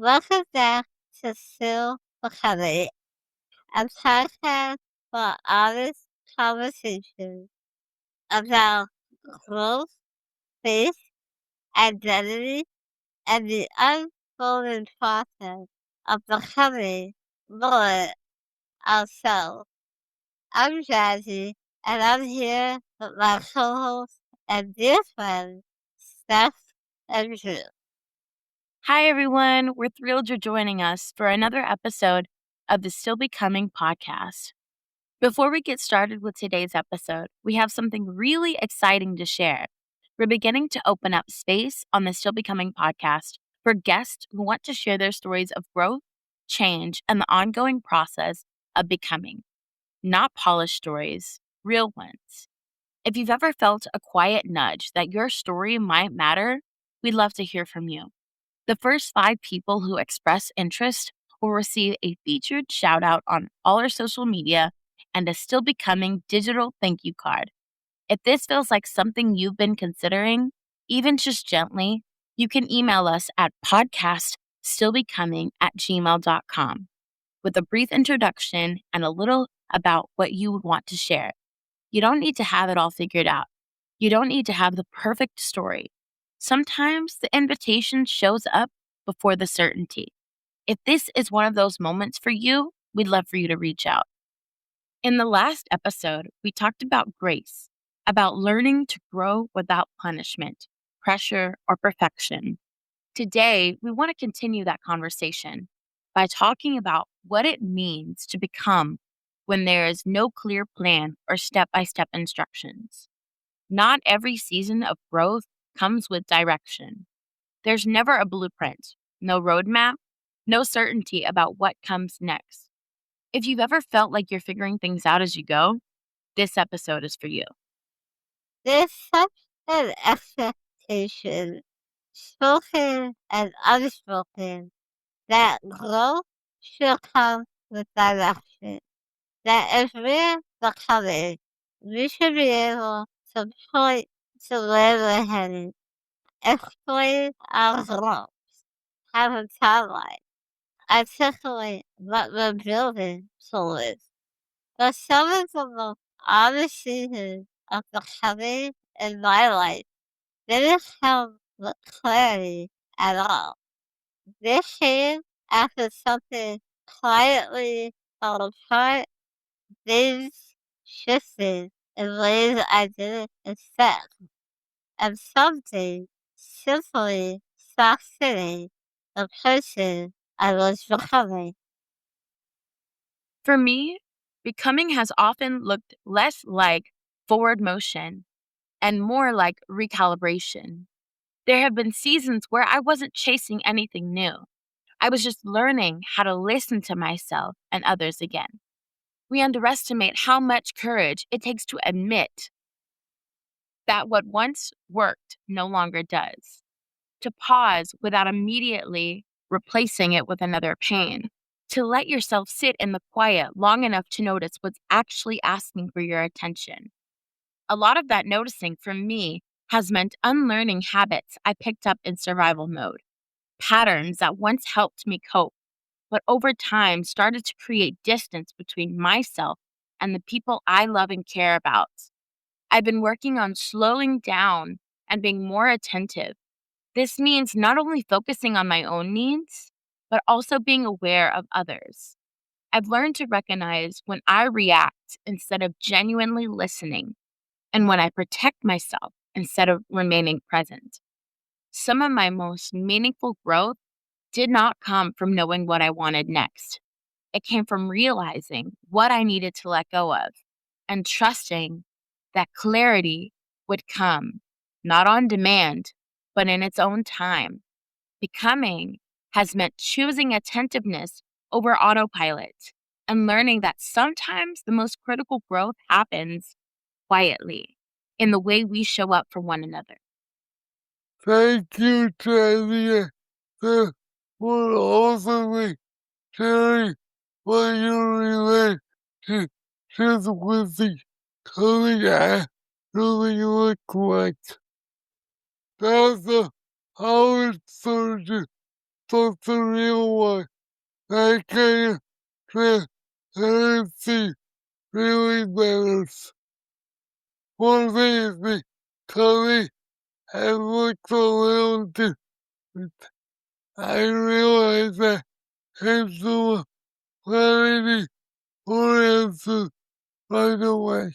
Welcome back to Still Becoming, a podcast for honest conversations about growth, faith, identity, and the unfolding process of becoming more ourselves. I'm Jazzy, and I'm here with my co-host and dear friend, Steph and Drew. Hi, everyone. We're thrilled you're joining us for another episode of the Still Becoming podcast. Before we get started with today's episode, we have something really exciting to share. We're beginning to open up space on the Still Becoming podcast for guests who want to share their stories of growth, change, and the ongoing process of becoming. Not polished stories, real ones. If you've ever felt a quiet nudge that your story might matter, we'd love to hear from you. The first 5 people who express interest will receive a featured shout out on all our social media and a Still Becoming digital thank you card. If this feels like something you've been considering, even just gently, you can email us at podcaststillbecoming@gmail.com with a brief introduction and a little about what you would want to share. You don't need to have it all figured out. You don't need to have the perfect story. Sometimes the invitation shows up before the certainty. If this is one of those moments for you, we'd love for you to reach out. In the last episode, we talked about grace, about learning to grow without punishment, pressure, or perfection. Today, we want to continue that conversation by talking about what it means to become when there is no clear plan or step-by-step instructions. Not every season of growth comes with direction. There's never a blueprint, no roadmap, no certainty about what comes next. If you've ever felt like you're figuring things out as you go, this episode is for you. There's such an expectation, spoken and unspoken, that growth should come with direction. That if we're becoming, we should be able to point to where we're headed, explain our goals, have a timeline, articulate what we're building towards. But some of the most honest seasons of becoming in my life didn't come with clarity at all. They came after something quietly fell apart, things shifted in ways I didn't expect, and something simply stopped fitting the person I was becoming. For me, becoming has often looked less like forward motion and more like recalibration. There have been seasons where I wasn't chasing anything new. I was just learning how to listen to myself and others again. We underestimate how much courage it takes to admit that what once worked no longer does, to pause without immediately replacing it with another pain, to let yourself sit in the quiet long enough to notice what's actually asking for your attention. A lot of that noticing for me has meant unlearning habits I picked up in survival mode, patterns that once helped me cope, but over time started to create distance between myself and the people I love and care about. I've been working on slowing down and being more attentive. This means not only focusing on my own needs, but also being aware of others. I've learned to recognize when I react instead of genuinely listening, and when I protect myself instead of remaining present. Some of my most meaningful growth did not come from knowing what I wanted next. It came from realizing what I needed to let go of and trusting that clarity would come, not on demand, but in its own time. Becoming has meant choosing attentiveness over autopilot and learning that sometimes the most critical growth happens quietly in the way we show up for one another. Thank you, Jazzy, for awesomely sharing what you relate to with the coming out really look like. That's a hard surgeon that's the real one. That kind of transparency really matters. One thing is becoming has looked a little different. I realize that sensual clarity or answers right away.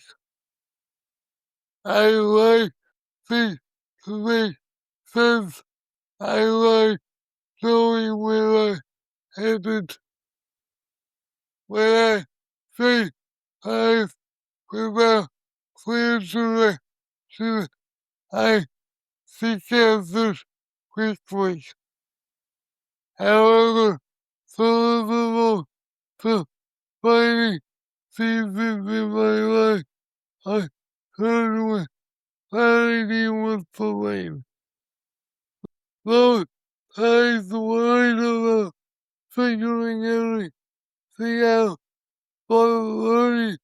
I like things to make sense. I like knowing where I headed. When I say I without clear direction, I seek answers quickly. However, some of the most defining seasons in my life I heard when clarity was delayed. Those times worried about figuring everything out, but learning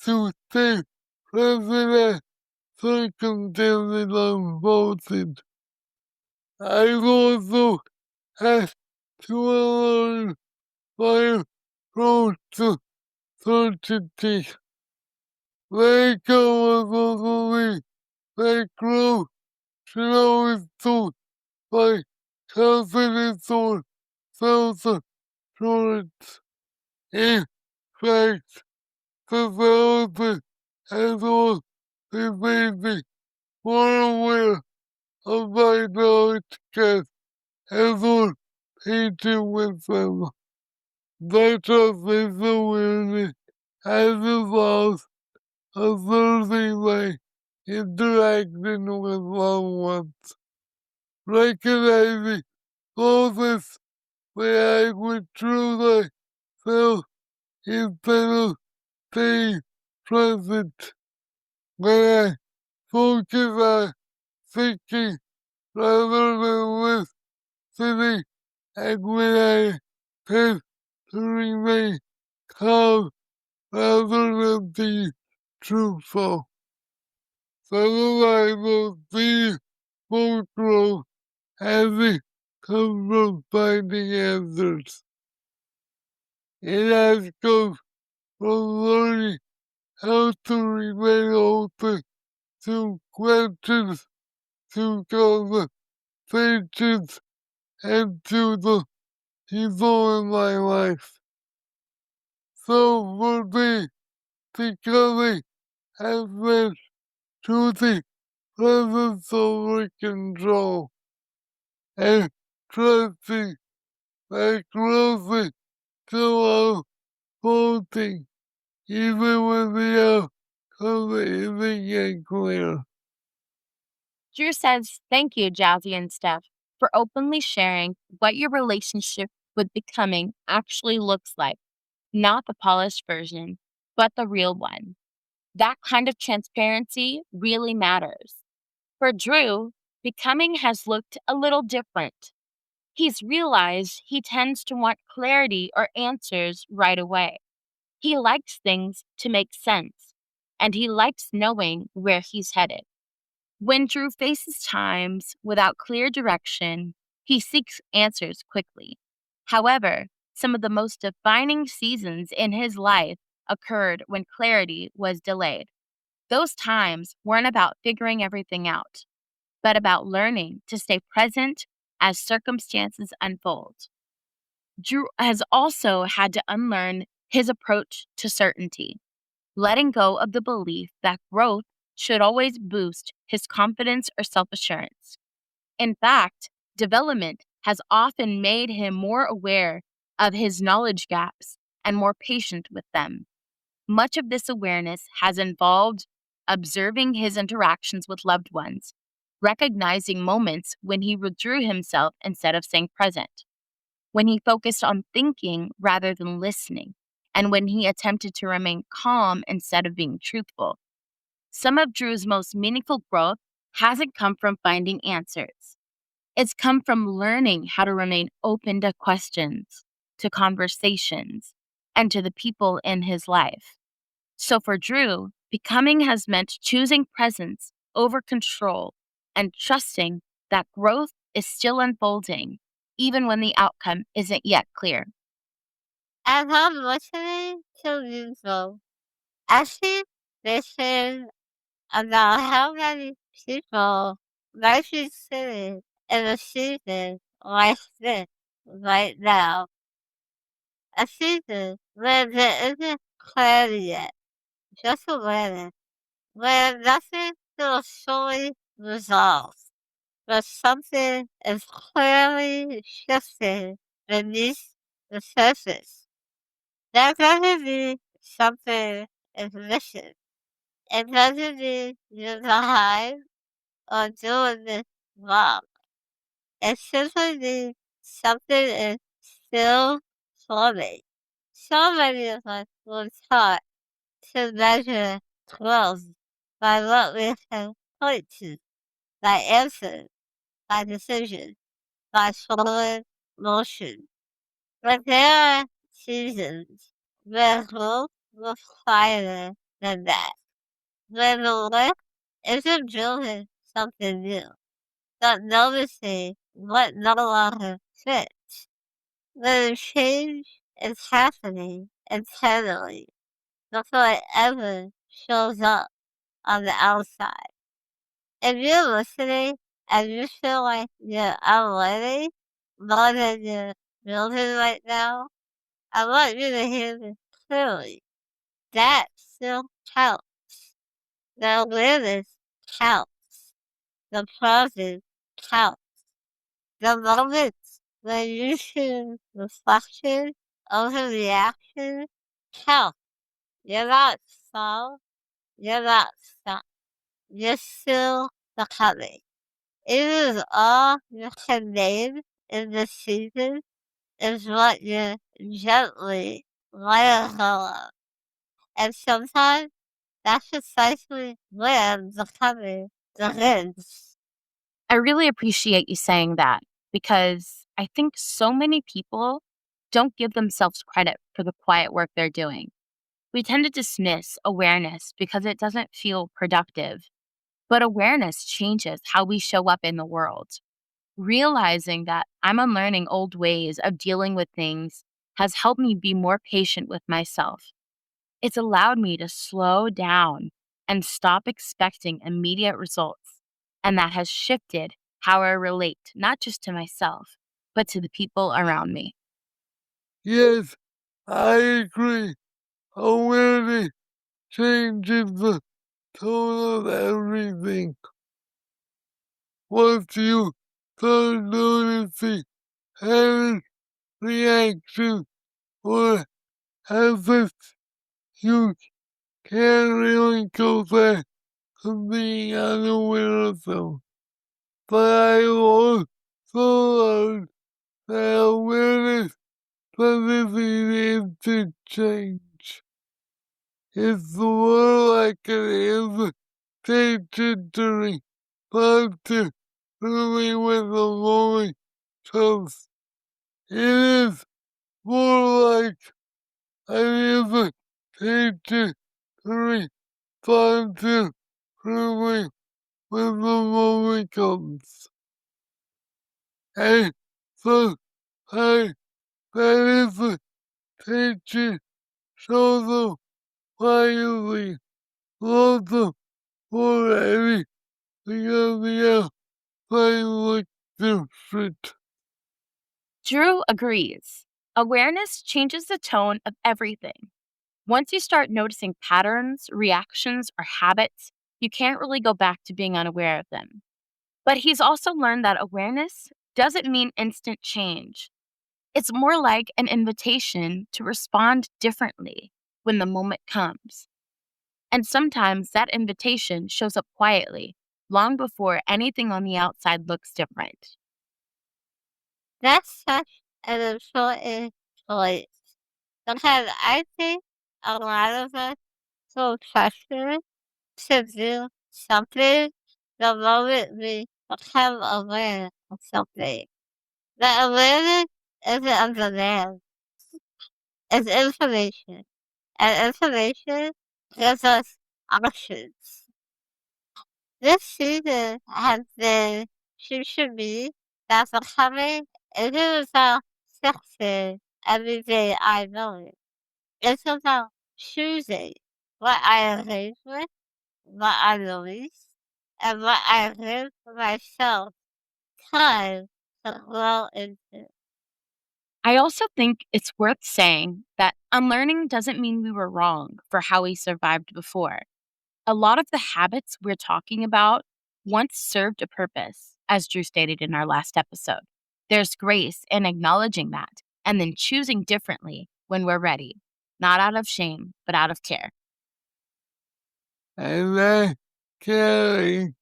to stay present as circumstances unfolded. I've also had to unlearn my approach to certainty. Let go of the belief that growth should always do by confidence or self-assurance. In fact, development has always made me more aware of my knowledge gaps and more patient with them. Much of this awareness has involved observing my interaction with loved ones, recognizing moments where I withdrew myself instead of staying present, when I focus on thinking rather than listening, and when I tend to remain calm rather than being truthful. Otherwise, those being full growth hasn't come from finding answers. It has come from learning how to remain open to questions, to conversations, and to the people in my life. So for me, becoming has been choosing presence over control and trusting that growth is still unfolding, even when the outcome isn't yet clear. Drew says, "Thank you, Jazzy and Steph, for openly sharing what your relationship with becoming actually looks like. Not the polished version, but the real one. That kind of transparency really matters." For Drew, becoming has looked a little different. He's realized he tends to want clarity or answers right away. He likes things to make sense, and he likes knowing where he's headed. When Drew faces times without clear direction, he seeks answers quickly. However, some of the most defining seasons in his life occurred when clarity was delayed. Those times weren't about figuring everything out, but about learning to stay present as circumstances unfold. Drew has also had to unlearn his approach to certainty, letting go of the belief that growth should always boost his confidence or self assurance. In fact, development has often made him more aware of his knowledge gaps and more patient with them. Much of this awareness has involved observing his interactions with loved ones, recognizing moments when he withdrew himself instead of staying present, when he focused on thinking rather than listening, and when he attempted to remain calm instead of being truthful. Some of Drew's most meaningful growth hasn't come from finding answers. It's come from learning how to remain open to questions, to conversations, and to the people in his life. So for Drew, becoming has meant choosing presence over control and trusting that growth is still unfolding, even when the outcome isn't yet clear. As I'm listening to people, I see vision about how many people might be sitting in a season like this right now. A season where there isn't clarity yet, just awareness, where nothing feels fully resolved, but something is clearly shifting beneath the surface. That doesn't mean something is missing. It doesn't mean you're behind or doing this wrong. It simply means something is still forming. So many of us were taught to measure growth by what we can point to, by answers, by decisions, by forward motion. But there are seasons where growth was quieter than that, where the work isn't building something new, but noticing what no longer fits. When the change is happening internally before it ever shows up on the outside. If you're listening and you feel like you're unlearning more than you're building right now, I want you to hear this clearly. That still counts. The awareness counts. The process counts. The moments when you choose reflection over reaction count. You're not solved. You're not stuck. You're still becoming. It is all you can name in this season is what you're gently letting go of. And sometimes that's precisely where becoming begins. I really appreciate you saying that because I think so many people don't give themselves credit for the quiet work they're doing. We tend to dismiss awareness because it doesn't feel productive, but awareness changes how we show up in the world. Realizing that I'm unlearning old ways of dealing with things has helped me be more patient with myself. It's allowed me to slow down and stop expecting immediate results. And that has shifted how I relate, not just to myself, but to the people around me. Yes, I agree. Awareness changes the tone of everything. Once you start noticing habits, reactions, or habits, you can't really go back to being unaware of them. But I also learned that awareness doesn't mean instant change. It's more like an invitation to respond to really when the moment comes. It is more like an invitation to respond to really when the moment comes. And so I that invitation shows up quietly, lots of already because the outside looks different. Drew agrees. Awareness changes the tone of everything. Once you start noticing patterns, reactions, or habits, you can't really go back to being unaware of them. But he's also learned that awareness doesn't mean instant change. It's more like an invitation to respond differently when the moment comes. And sometimes that invitation shows up quietly, long before anything on the outside looks different. That's such an important choice. Because I think a lot of us feel pressure to do something the moment we become aware of something. The awareness isn't a demand, it's information. And information gives us options. This season has been, should be, that becoming It isn't about success every day I know it. It's about choosing what I engage with, what I release, and what I give myself time to grow into. I also think it's worth saying that unlearning doesn't mean we were wrong for how we survived before. A lot of the habits we're talking about once served a purpose, as Drew stated in our last episode. There's grace in acknowledging that and then choosing differently when we're ready, not out of shame, but out of care. And I carry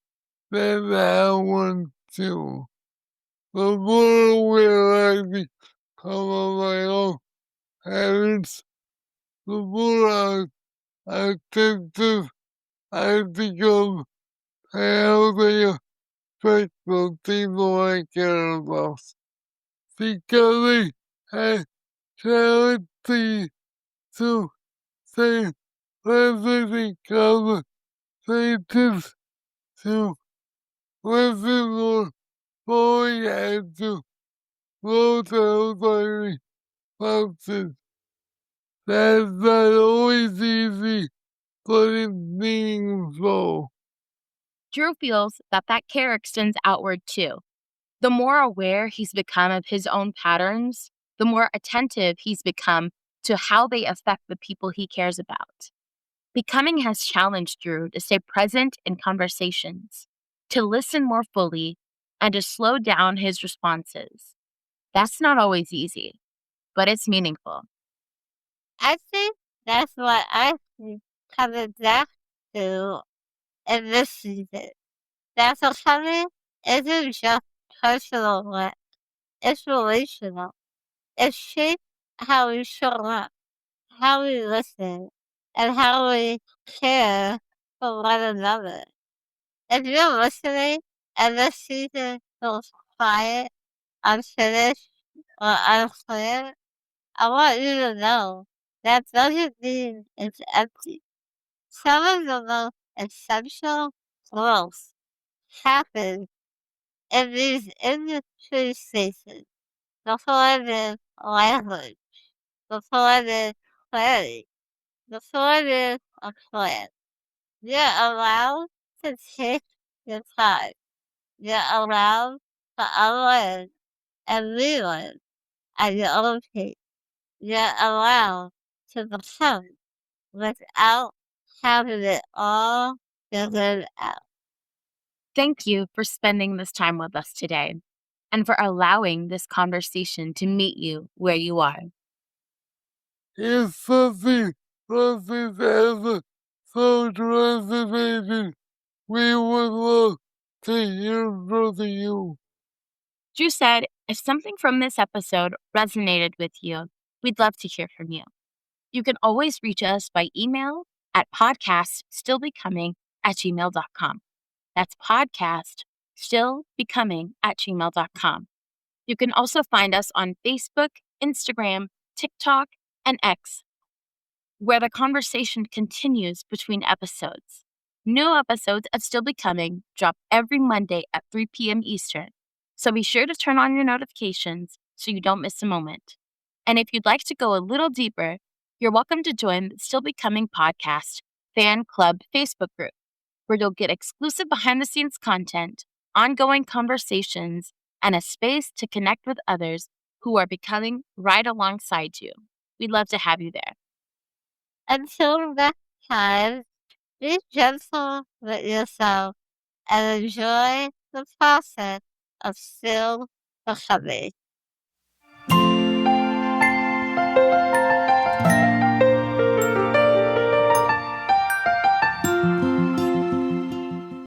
that one too. The more where I become on my own habits, the more attentive I become to how they affect the people I care about. Becoming a charity to say listening conversations to listen more fully and to slow down my responses. That's not always easy, but it's meaningful. Drew feels that that care extends outward too. The more aware he's become of his own patterns, the more attentive he's become to how they affect the people he cares about. Becoming has challenged Drew to stay present in conversations, to listen more fully, and to slow down his responses. That's not always easy, but it's meaningful. I think that's what I keep coming back to in this season. That becoming isn't just personal work, it's relational. It shapes how we show up, how we listen, and how we care for one another. If you're listening and this season feels quiet, unfinished, or unclear, I want you to know that doesn't mean it's empty. Some of the most essential growth happens in these industry spaces, the formative language, the formative clarity, the formative of plan. You're allowed to take your time. You're allowed to unlearn and relearn at your own pace. You're allowed to become without having it all figured out. Thank you for spending this time with us today and for allowing this conversation to meet you where you are. If something ever so resonated, we would love to hear from you. Drew said, if something from this episode resonated with you, we'd love to hear from you. You can always reach us by email at podcaststillbecoming@gmail.com. That's podcaststillbecoming@gmail.com. You can also find us on Facebook, Instagram, TikTok, and X, where the conversation continues between episodes. New episodes of Still Becoming drop every Monday at 3 p.m. Eastern, so be sure to turn on your notifications so you don't miss a moment. And if you'd like to go a little deeper, you're welcome to join the Still Becoming Podcast Fan Club Facebook group, where you'll get exclusive behind-the-scenes content, ongoing conversations, and a space to connect with others who are becoming right alongside you. We'd love to have you there. Until next time, be gentle with yourself and enjoy the process of still becoming.